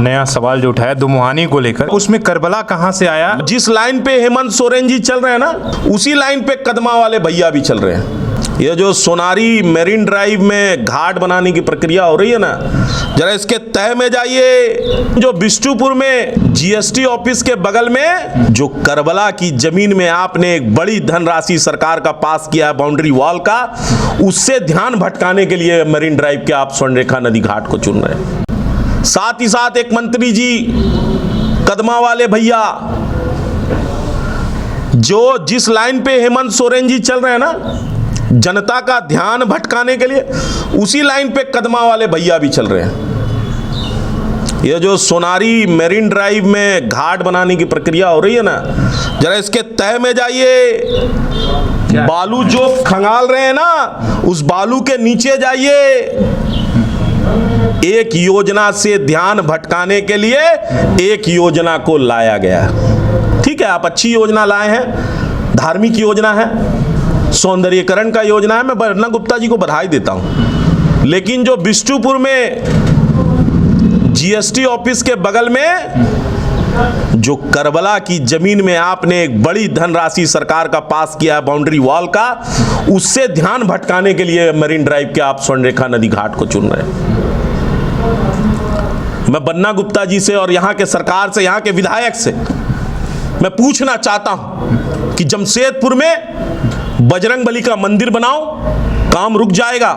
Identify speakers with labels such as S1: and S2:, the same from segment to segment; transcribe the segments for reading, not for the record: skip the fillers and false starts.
S1: नया सवाल जो उठाया दुमुहानी को लेकर, उसमें करबला कहां से आया?
S2: जिस लाइन पे हेमंत सोरेन जी चल रहे हैं ना, उसी लाइन पे कदमा वाले भैया भी चल रहे हैं। ये जो सोनारी मेरीन ड्राइव में घाट बनाने की प्रक्रिया हो रही है ना, जरा इसके तह में जाइए। जो बिष्टुपुर में जीएसटी ऑफिस के बगल में जो करबला की जमीन में आपने एक बड़ी धनराशि सरकार का पास किया है बाउंड्री वॉल का, उससे ध्यान भटकाने के लिए मेरीन ड्राइव के आप स्वर्णरेखा नदी घाट को चुन रहे हैं। साथ ही साथ एक मंत्री जी कदमा वाले भैया जो जिस लाइन पे हेमंत सोरेन जी चल रहे हैं ना, जनता का ध्यान भटकाने के लिए, उसी लाइन पे कदमा वाले भैया भी चल रहे हैं। ये जो सोनारी मेरीन ड्राइव में घाट बनाने की प्रक्रिया हो रही है ना, जरा इसके तह में जाइए। बालू जो खंगाल रहे हैं ना, उस बालू के नीचे जाइए। एक योजना से ध्यान भटकाने के लिए एक योजना को लाया गया। ठीक है, आप अच्छी योजना लाए हैं, धार्मिक योजना है, सौंदर्यीकरण का योजना है, मैं बन्ना गुप्ता जी को बधाई देता हूं। लेकिन जो बिष्टुपुर में जीएसटी ऑफिस के बगल में जो करबला की जमीन में आपने एक बड़ी धनराशि सरकार का पास किया है बाउंड्री वॉल का, उससे ध्यान भटकाने के लिए मरीन ड्राइव के आप स्वर्णरेखा नदी घाट को चुन रहे हैं। मैं बन्ना गुप्ता जी से और यहां के सरकार से, यहां के विधायक से मैं पूछना चाहता हूं कि जमशेदपुर में बजरंगबली का मंदिर बनाओ, काम रुक जाएगा।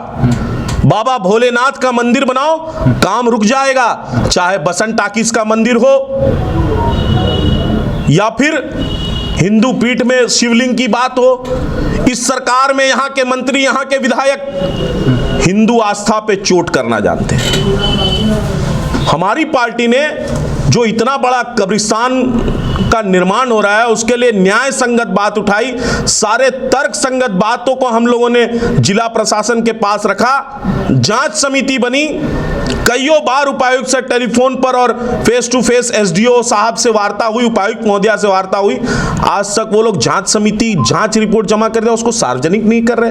S2: बाबा भोलेनाथ का मंदिर बनाओ, काम रुक जाएगा। चाहे बसंत टाकिस का मंदिर हो या फिर हिंदू पीठ में शिवलिंग की बात हो, इस सरकार में यहां के मंत्री, यहां के विधायक हिंदू आस्था पे चोट करना जानते हैं। हमारी पार्टी ने जो इतना बड़ा कब्रिस्तान का निर्माण हो रहा है, उसके लिए न्याय संगत बात उठाई, सारे तर्क संगत बातों को हम लोगों ने जिला प्रशासन के पास रखा, जांच समिति बनी, कईयों बार उपायुक्त से टेलीफोन पर और फेस टू फेस एसडीओ साहब से वार्ता हुई, उपायुक्त महोदया से वार्ता हुई। आज तक वो लोग जांच समिति जांच रिपोर्ट जमा कर रहे हैं, उसको सार्वजनिक नहीं कर रहे।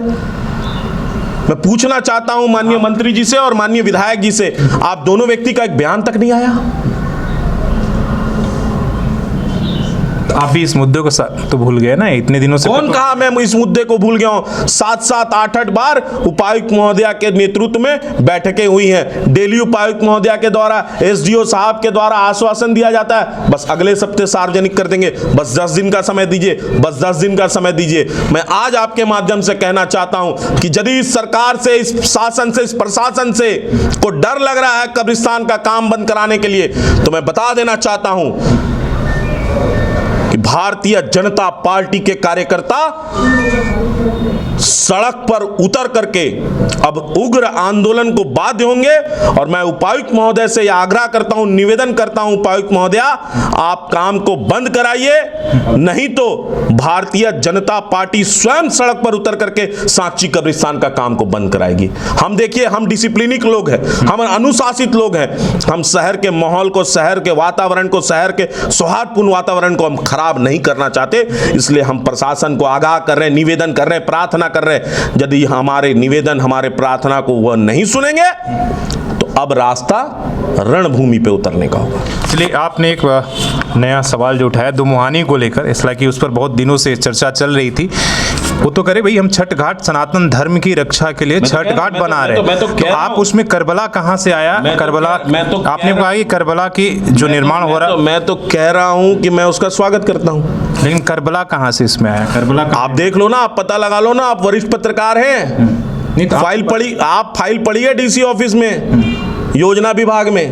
S2: मैं पूछना चाहता हूं माननीय मंत्री जी से और माननीय विधायक जी से, आप दोनों व्यक्ति का एक बयान तक नहीं आया।
S1: आप भी इस मुद्दे को तो भूल गए ना इतने दिनों से।
S2: कौन कहा मैं इस मुद्दे को भूल गया हूं? 7-7, 8-8 बार उपायुक्त महोदया के नेतृत्व में बैठकें हुई हैं। डेली उपायुक्त महोदया के द्वारा, एसडीओ साहब के द्वारा आश्वासन दिया जाता है, बस अगले सप्ताह सार्वजनिक कर देंगे, बस 10 दिन का समय दीजिए, बस 10 दिन का समय दीजिए। मैं आज आपके माध्यम से कहना चाहता हूं कि यदि इस सरकार से, इस शासन से, इस प्रशासन से को डर लग रहा है कब्रिस्तान का काम बंद कराने के लिए, तो मैं बता देना चाहता हूं कि भारतीय जनता पार्टी के कार्यकर्ता सड़क पर उतर करके अब उग्र आंदोलन को बाध्य होंगे। और मैं उपायुक्त महोदय से यह आग्रह करता हूं, निवेदन करता हूं, उपायुक्त महोदया आप काम को बंद कराइए, नहीं तो भारतीय जनता पार्टी स्वयं सड़क पर उतर करके सांची कब्रिस्तान का काम को बंद कराएगी। हम देखिए, हम डिसिप्लिनिक लोग हैं, हम अनुशासित लोग हैं, हम शहर के माहौल को, शहर के वातावरण को, शहर के सौहार्दपूर्ण वातावरण को हम खराब नहीं करना चाहते। इसलिए हम प्रशासन को आगाह कर रहे हैं, निवेदन कर रहे हैं, प्रार्थना कर रहे हैं। यदि हमारे निवेदन, हमारे प्रार्थना को वह नहीं सुनेंगे तो अब रास्ता रणभूमि पे उतरने का होगा।
S1: इसलिए आपने एक नया सवाल जो उठाया दुमुहानी को लेकर, इसलिए कि उस पर बहुत दिनों से चर्चा चल रही थी, वो तो करे भाई हम छठ घाट सनातन धर्म की रक्षा के लिए छठ घाट बना रहे हैं, तो आप उसमें करबला कहां से आया? करबला आपने कहा कि करबला की जो निर्माण हो रहा है,
S2: मैं तो कह रहा हूं कि मैं उसका स्वागत करता हूं,
S1: लेकिन करबला कहां से इसमें आया? करबला
S2: आप देख लो ना, आप पता लगा लो ना, आप वरिष्ठ पत्रकार हैं,
S1: नहीं तो
S2: फाइल पढ़ी, आप फाइल पढ़िए डीसी ऑफिस में, योजना विभाग में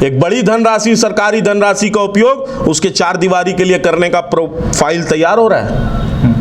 S2: एक बड़ी धनराशि, सरकारी धनराशि का उपयोग उसके चार दीवारी के लिए करने का फाइल तैयार हो रहा है।